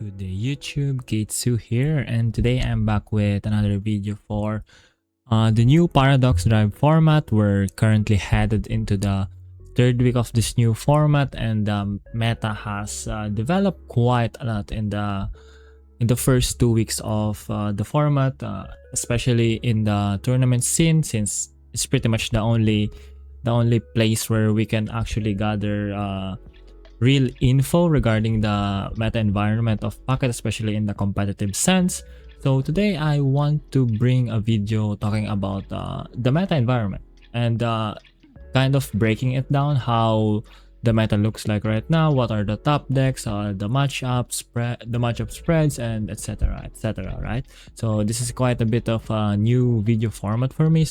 Good day YouTube, Gatesu here, and today I'm back with another video for the new Paradox Drive format. We're currently headed into the third week of this new format, and meta has developed quite a lot in the first 2 weeks of the format, especially in the tournament scene, since it's pretty much the only place where we can actually gather real info regarding the meta environment of Pocket, especially in the competitive sense. So today I want to bring a video talking about the meta environment and kind of breaking it down, how the meta looks like right now, what are the top decks, the matchup spreads, and etc, right? So this is quite a bit of a new video format for me,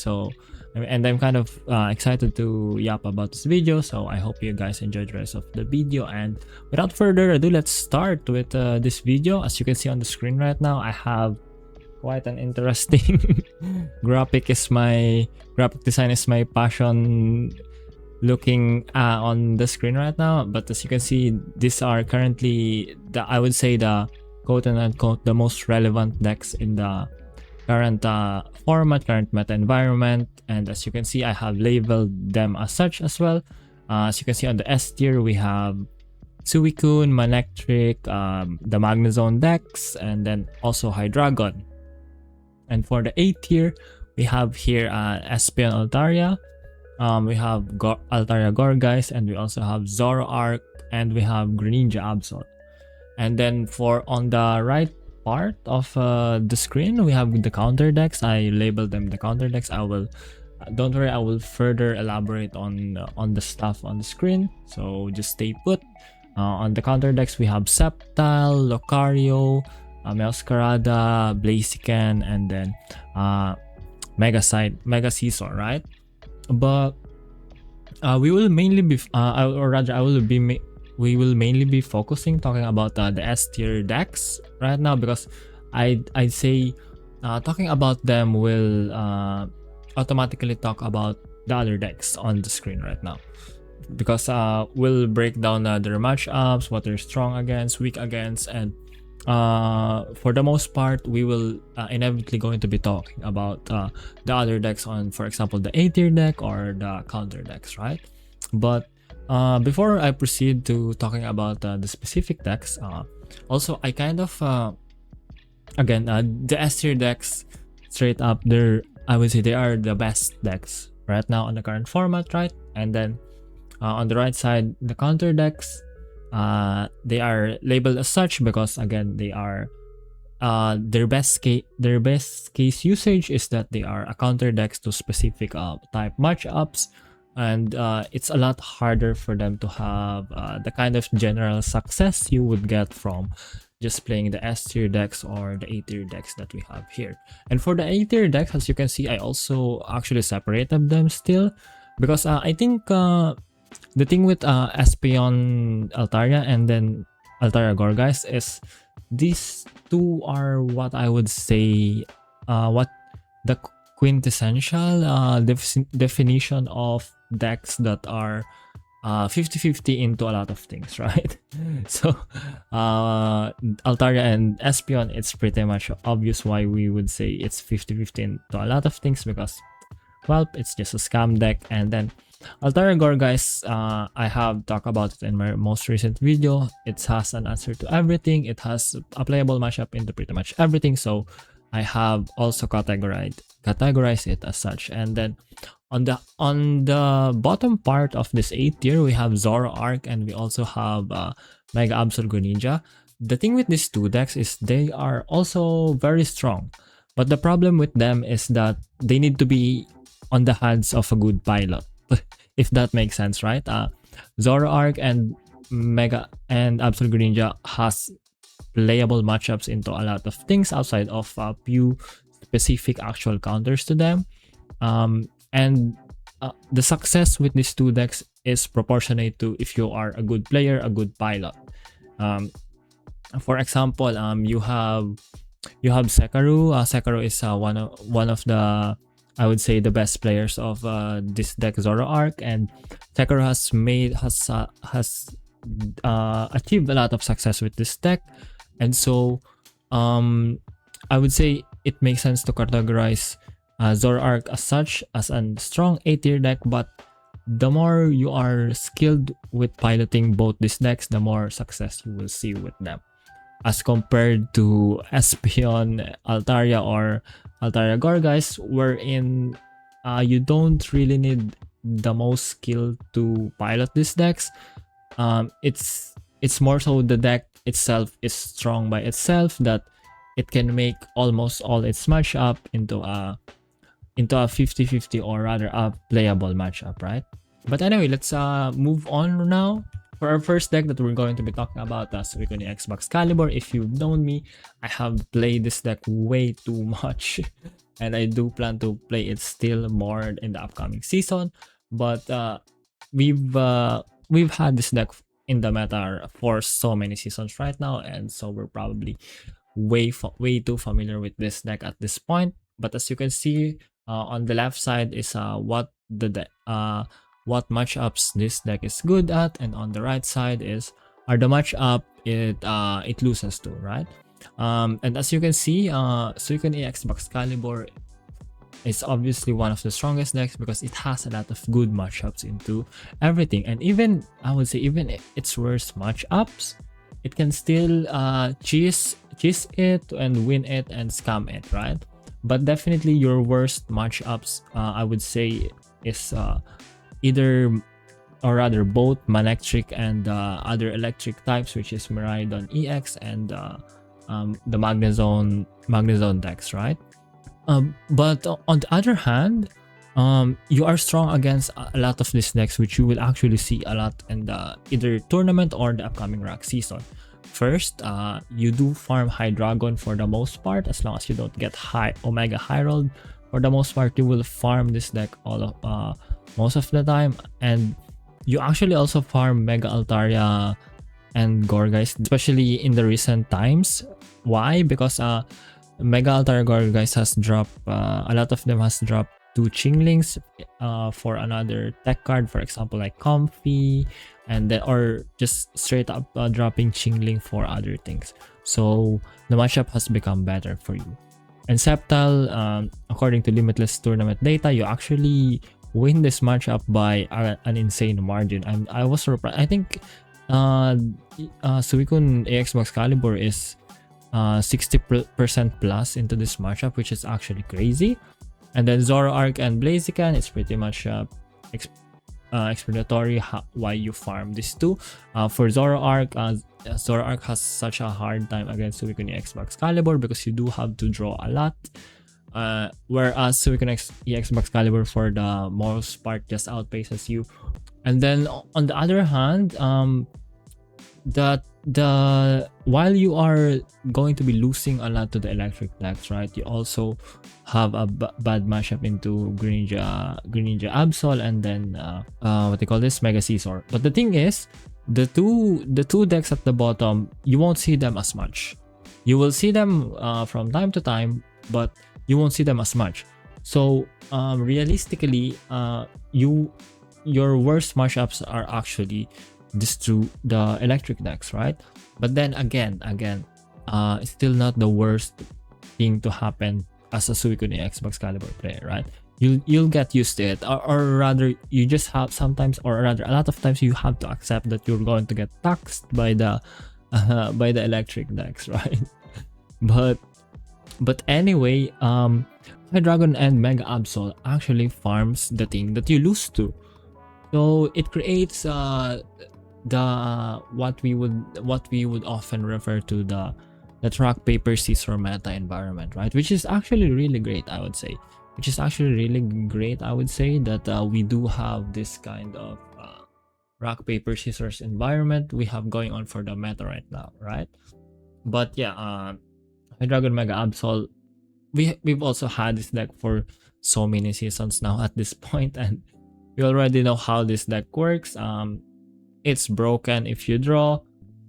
and I'm kind of excited to yap about this video, so I hope you guys enjoyed the rest of the video. And without further ado, let's start with this video. As you can see on the screen right now, I have quite an interesting graphic design is my passion looking on the screen right now. But as you can see, these are currently I would say the quote and unquote the most relevant decks in the current format, current meta environment. And as you can see, I have labeled them as such as well. As you can see on the S tier, we have Suicune, Manectric, the Magnezone decks, and then also Hydreigon. And for the A tier, we have here Espeon Altaria, we have Altaria Gourgeist, and we also have Zoroark, and we have Greninja Absol. And then for on the right part of the screen, we have the counter decks. I labeled them the counter decks. Don't worry, I will further elaborate on the stuff on the screen, so just stay put. On the counter decks, we have Sceptile, Lucario, Meowscarada, Blaziken, and then Mega Scizor, right? But we will mainly be we will mainly be focusing talking about the S tier decks right now, because I'd say talking about them will automatically talk about the other decks on the screen right now, because we'll break down their matchups, what they're strong against, weak against, and for the most part we will inevitably going to be talking about the other decks on, for example, the A tier deck or the counter decks, right? But before I proceed to talking about the specific decks, also I kind of again the S tier decks, straight up, I would say they are the best decks right now on the current format, right? And then on the right side, the counter decks, they are labeled as such because again they are their best case usage is that they are a counter decks to specific type matchups, and it's a lot harder for them to have the kind of general success you would get from just playing the S tier decks or the A tier decks that we have here. And for the A tier decks, as you can see, I also actually separated them still, because I think the thing with Espeon Altaria and then Altaria Gourgeist is these two are what I would say what the quintessential definition of decks that are 50-50 into a lot of things, right? So Altaria and Espeon, it's pretty much obvious why we would say it's 50-50 into a lot of things, because well, it's just a scam deck. And then Altaria Gourgeist, I have talked about it in my most recent video. It has an answer to everything. It has a playable matchup into pretty much everything, so I have also categorized it as such. And then on the bottom part of this A tier, we have Zoroark, and we also have Mega Absol Greninja. The thing with these two decks is they are also very strong, but the problem with them is that they need to be on the hands of a good pilot, if that makes sense, right? Zoroark and Mega and Absol Greninja has playable matchups into a lot of things outside of few specific actual counters to them, and the success with these two decks is proportionate to if you are a good player, a good pilot. For example, you have Sekaru. Sekaru is one of the, I would say, the best players of this deck, Zoroark, and Sekaru has achieved a lot of success with this deck. And so I would say it makes sense to categorize Zoroark as such as a strong A tier deck, but the more you are skilled with piloting both these decks, the more success you will see with them. As compared to Espeon, Altaria, or Altaria Gorgeist, wherein you don't really need the most skill to pilot these decks. It's more so the deck itself is strong by itself that it can make almost all its matchup into a 50-50, or rather a playable matchup, right? But anyway, let's move on now. For our first deck that we're going to be talking about, Suicune X Excalibur. If you've known me, I have played this deck way too much, and I do plan to play it still more in the upcoming season. But we've had this deck in the meta for so many seasons right now, and so we're probably way too familiar with this deck at this point. But as you can see, on the left side is what matchups this deck is good at, and on the right side are the matchup it loses to, right? And as you can see, Suicune EX Excalibur is obviously one of the strongest decks because it has a lot of good matchups into everything, and even I would say even its worst matchups, it can still cheese it and win it and scam it, right? But definitely your worst matchups, I would say, is either, or rather both, Manectric and other electric types, which is Miraidon EX and the Magnezone decks, right? But on the other hand, you are strong against a lot of these decks, which you will actually see a lot in the either tournament or the upcoming rack season. First, you do farm Hydreigon for the most part, as long as you don't get Omega Hyrold. For the most part, you will farm this deck most of the time, and you actually also farm Mega Altaria and Gourgeist, especially in the recent times. Why? Because Mega Altaria Gourgeist has dropped, a lot of them has dropped 2 Chinglings for another tech card, for example, like Comfy, and then, or just straight up dropping Chingling for other things. So the matchup has become better for you. And Sceptile, according to Limitless tournament data, you actually win this matchup by an insane margin. I was surprised. I think Suicune EX Excalibur is 60% plus into this matchup, which is actually crazy. And then Zoroark and Blaziken, it's pretty much explanatory why you farm these two. For Zoroark, Zoroark has such a hard time against Suicune EX Excalibur because you do have to draw a lot. Whereas Suicune EX Excalibur for the most part just outpaces you. And then on the other hand, while you are going to be losing a lot to the electric decks, right, you also have a bad matchup into Greninja Absol, and then what they call this, Mega Scizor. But the thing is, the two decks at the bottom, you won't see them as much. You will see them from time to time, but you won't see them as much. So realistically, your worst matchups are actually this to the electric decks, right? But then again, it's still not the worst thing to happen as a Suicune EX Excalibur player, right? You'll get used to it, or rather, you just have sometimes, or rather, a lot of times, you have to accept that you're going to get taxed by the electric decks, right? But anyway, Hydreigon and Mega Absol actually farms the thing that you lose to, so it creates what we would often refer to the rock paper scissors meta environment, right? Which is actually really great, I would say. That we do have this kind of rock paper scissors environment we have going on for the meta right now, right? But yeah, Hydreigon Mega Absol, we've also had this deck for so many seasons now at this point, and we already know how this deck works. It's broken if you draw.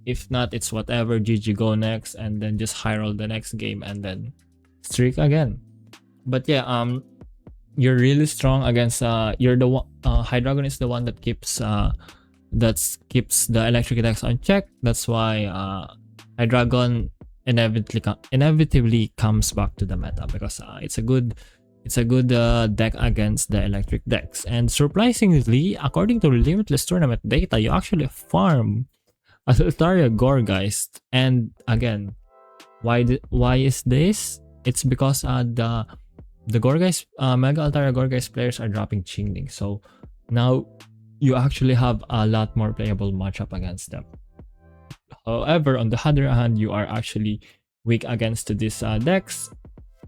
If not, it's whatever, GG, go next, and then just high roll the next game and then streak again. But yeah, you're really strong against you're the one, Hydreigon is the one that keeps the electric decks on check. That's why Hydreigon inevitably comes back to the meta because it's a good deck against the electric decks. And surprisingly, according to Limitless tournament data, you actually farm Altaria Gorgeist. And again, why is this? It's because the Gorgeist Mega Altaria Gorgeist players are dropping Chingling, so now you actually have a lot more playable matchup against them. However, on the other hand, you are actually weak against these decks.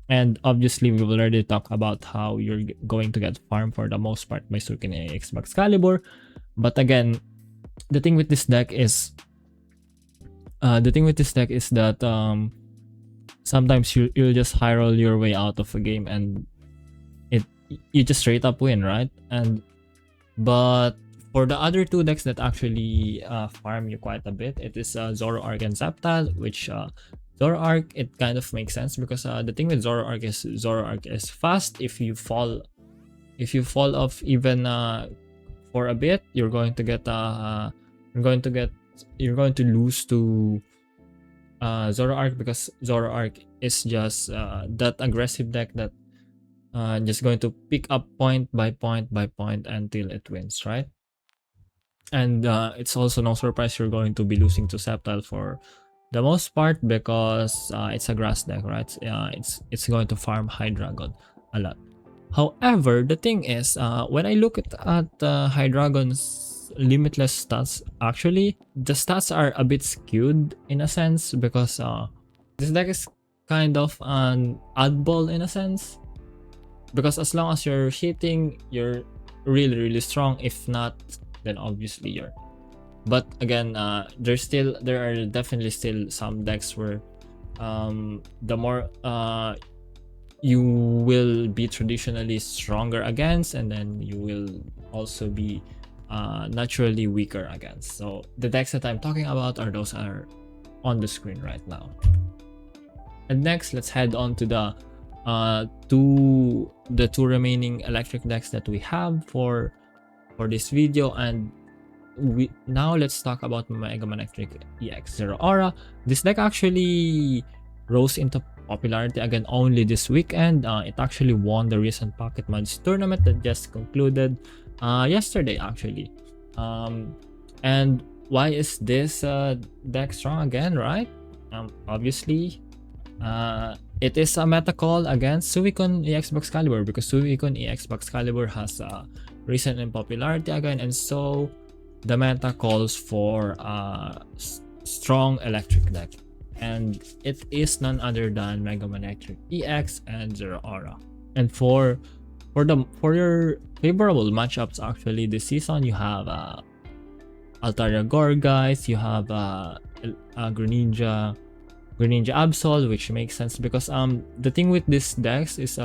And obviously, we will already talk about how you're going to get farmed for the most part by Suicune EX Excalibur. But again, the thing with this deck is that sometimes you'll just high roll your way out of a game and you just straight up win, right? But for the other two decks that actually farm you quite a bit, it is Zoroark and Sceptile, which Zoroark, it kind of makes sense because the thing with Zoroark is fast. If you fall off even for a bit, you're going to lose to Zoroark, because Zoroark is just that aggressive deck that just going to pick up point by point by point until it wins, right? And it's also no surprise you're going to be losing to Sceptile for the most part because it's a grass deck, right? It's going to farm Hydreigon a lot. However, the thing is, when I look at Hydreigon's Limitless stats, actually, the stats are a bit skewed in a sense because this deck is kind of an oddball in a sense. Because as long as you're hitting, you're really strong. If not, then obviously you're. But again, there are definitely still some decks where the more you will be traditionally stronger against, and then you will also be naturally weaker against. So the decks that I'm talking about are on the screen right now. And next, let's head on to the two remaining electric decks that we have for this video. And let's talk about Mega Man Electric EX Zeraora. This deck actually rose into popularity again only this weekend. It actually won the recent Pocket Mods tournament that just concluded yesterday actually. And why is this deck strong again, right? Obviously, it is a meta call against Suicune EX Excalibur because Suicune EX Excalibur has risen in popularity again, and so the meta calls for a strong electric deck, and it is none other than Mega Man Electric EX and Zeraora. And for your favorable matchups actually this season, you have Altaria Gorgeist, you have Greninja Absol, which makes sense because the thing with these decks is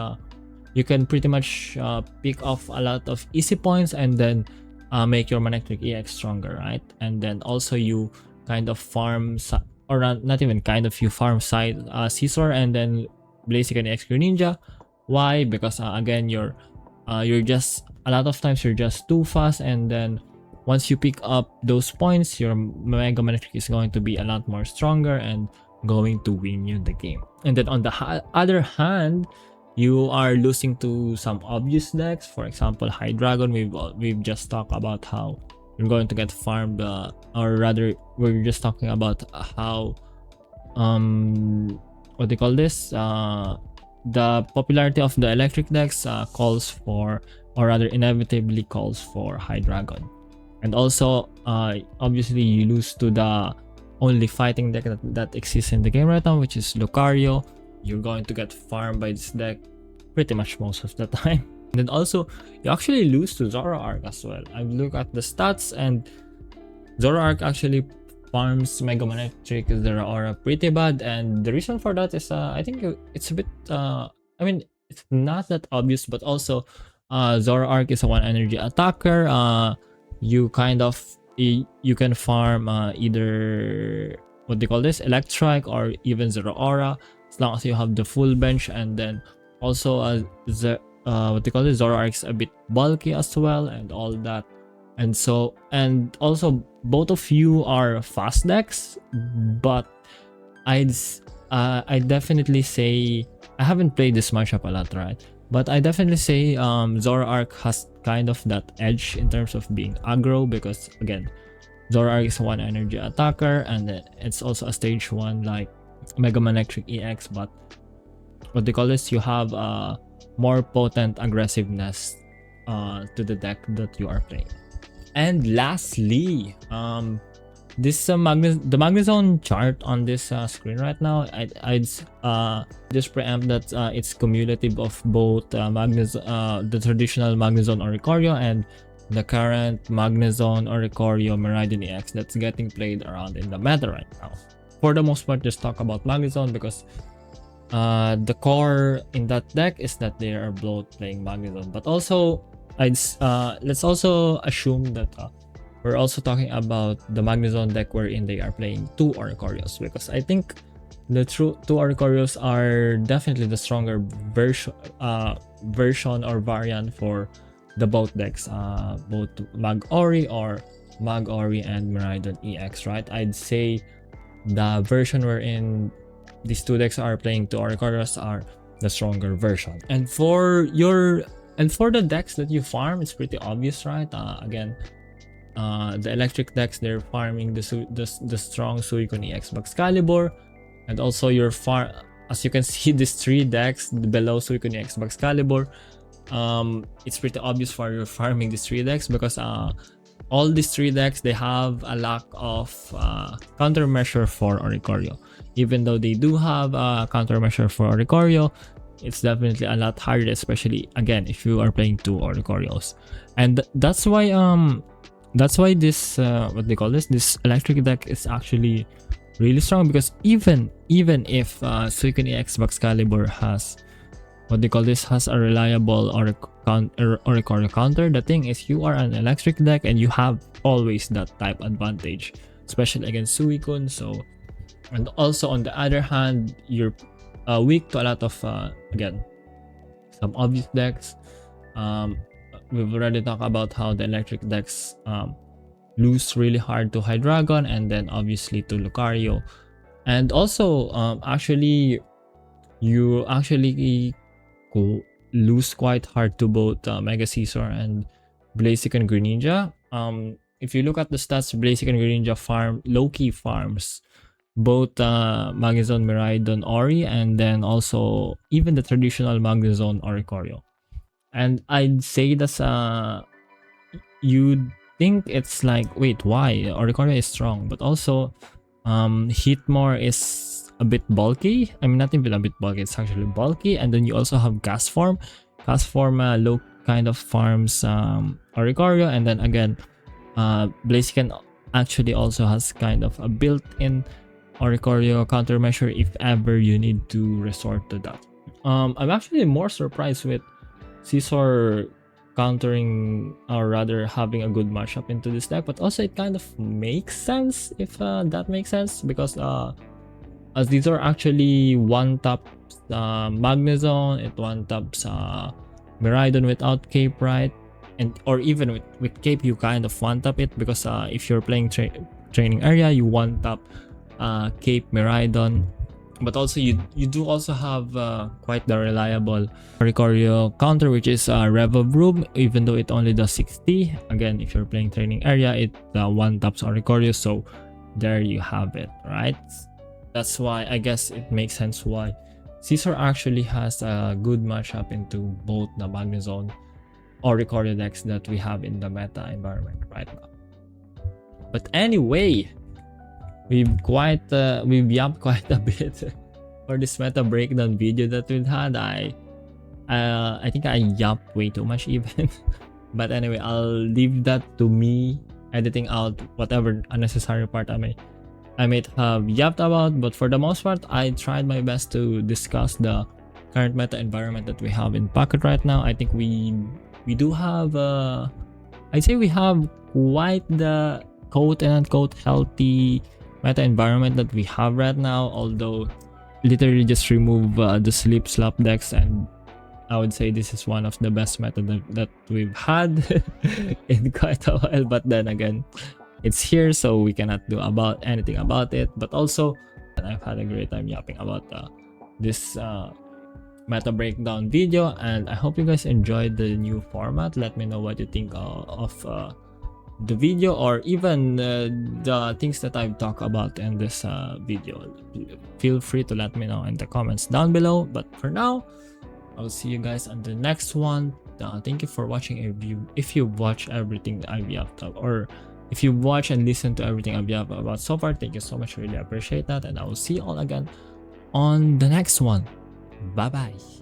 you can pretty much pick off a lot of easy points and then make your Manectric EX stronger, right? And then also you kind of farm you farm side Scizor and then Blaziken EX Greninja. Why? Because again, you're just a lot of times you're just too fast, and then once you pick up those points, your Mega Manectric is going to be a lot more stronger and going to win you the game. And then on the other hand, you are losing to some obvious decks. For example, Hydreigon. We've just talked about how you're going to get farmed, or rather, we're just talking about how what they call this, the popularity of the electric decks calls for, or rather inevitably calls for, Hydreigon. And also obviously you lose to the only fighting deck that exists in the game right now, which is Lucario. You're going to get farmed by this deck pretty much most of the time. And then also, you actually lose to Zoroark as well. I've looked at the stats, and Zoroark actually farms Mega Man Electric Zeraora pretty bad. And the reason for that is, I think it's a bit, I mean, it's not that obvious, but also Zoroark is a one energy attacker. You kind of, you can farm either what they call this, Electrike or even Zeraora, as long as you have the full bench. And then also what they call this, Zoroark's a bit bulky as well and all that. And so, and also both of you are fast decks, but I'd I definitely say I haven't played this matchup a lot, right? But I definitely say Zoroark has kind of that edge in terms of being aggro because again, Zoroark is one energy attacker and it's also a stage 1 like Mega Man Electric EX, but what they call this, you have more potent aggressiveness to the deck that you are playing. And lastly, this the Magnezone chart on this screen right now, I'd just preempt that it's cumulative of both the traditional Magnezone Oricorio and the current Magnezone Oricorio Miraidon EX that's getting played around in the meta right now. For the most part, just talk about Magnezone because the core in that deck is that they are both playing Magnezone, but also let's also assume that we're also talking about the Magnezone deck wherein they are playing 2 Oricorios, because I think the true 2 Oricorios are definitely the stronger version or variant for the both decks, both Mag Ori or Mag Ori and Miraidon EX, right? I'd say the version wherein these 2 decks are playing 2 Oricorios are the stronger version. And for the decks that you farm, it's pretty obvious, right? Again, the electric decks, they're farming the strong Suicune EX Baxcalibur, and also as you can see, these 3 decks below Suicune EX Baxcalibur, it's pretty obvious for you're farming these 3 decks because all these 3 decks, they have a lack of countermeasure for Oricorio. Even though they do have a countermeasure for Oricorio, it's definitely a lot harder, especially again if you are playing 2 Oricorios. And that's why this what they call this electric deck is actually really strong, because even if Suicune EX Baxcalibur has what they call this has a reliable Oricorio counter, the thing is you are an electric deck and you have always that type advantage, especially against Suicune. So, and also on the other hand, you're weak to a lot of again some obvious decks. We've already talked about how the electric decks lose really hard to Hydreigon and then obviously to Lucario, and also you actually lose quite hard to both Mega Scizor and Blaziken Greninja. If you look at the stats, Blaziken Greninja low-key farms both Magnezone Miraidon Ori and then also even the traditional Magnezone Oricorio. And I'd say that's you'd think it's like, wait, why? Oricorio is strong, but also Hitmore is a bit bulky. I mean, not even a bit bulky, it's actually bulky. And then you also have Castform. Castform low kind of farms Oricorio, and then again Blaziken actually also has kind of a built-in Oricorio countermeasure if ever you need to resort to that. I'm actually more surprised with Scizor countering, or rather having a good matchup into this deck, but also it kind of makes sense if that makes sense, because as these are actually one-taps Magnezone, it one-taps Miraidon without Cape, right? And or even with Cape, you kind of one-tap it, because if you're playing training area, you one-tap Cape Miraidon. But also you do also have quite the reliable Oricorio counter, which is Revavroom, even though it only does 60. Again, if you're playing training area, it one-taps Oricorio, so there you have it, right? That's why I guess it makes sense why Scizor actually has a good matchup into both the Magnezone Oricorio decks that we have in the meta environment right now. But anyway, we've yapped quite a bit for this meta breakdown video that we've had. I think I yapped way too much even. But anyway, I'll leave that to me editing out whatever unnecessary part I might have yapped about. But for the most part, I tried my best to discuss the current meta environment that we have in Pocket right now. I think we do have I'd say we have quite the quote and unquote healthy meta environment that we have right now, although literally just remove the sleep slap decks, and I would say this is one of the best meta that we've had in quite a while. But then again, it's here, so we cannot do anything about it. But also and I've had a great time yapping about this meta breakdown video, and I hope you guys enjoyed the new format. Let me know what you think of the video, or even the things that I've talked about in this video. Feel free to let me know in the comments down below. But for now, I'll see you guys on the next one. Thank you for watching. If you watch everything that I've yapped up, or if you watch and listen to everything I've yapped about so far, thank you so much. Really appreciate that, and I will see you all again on the next one. Bye bye.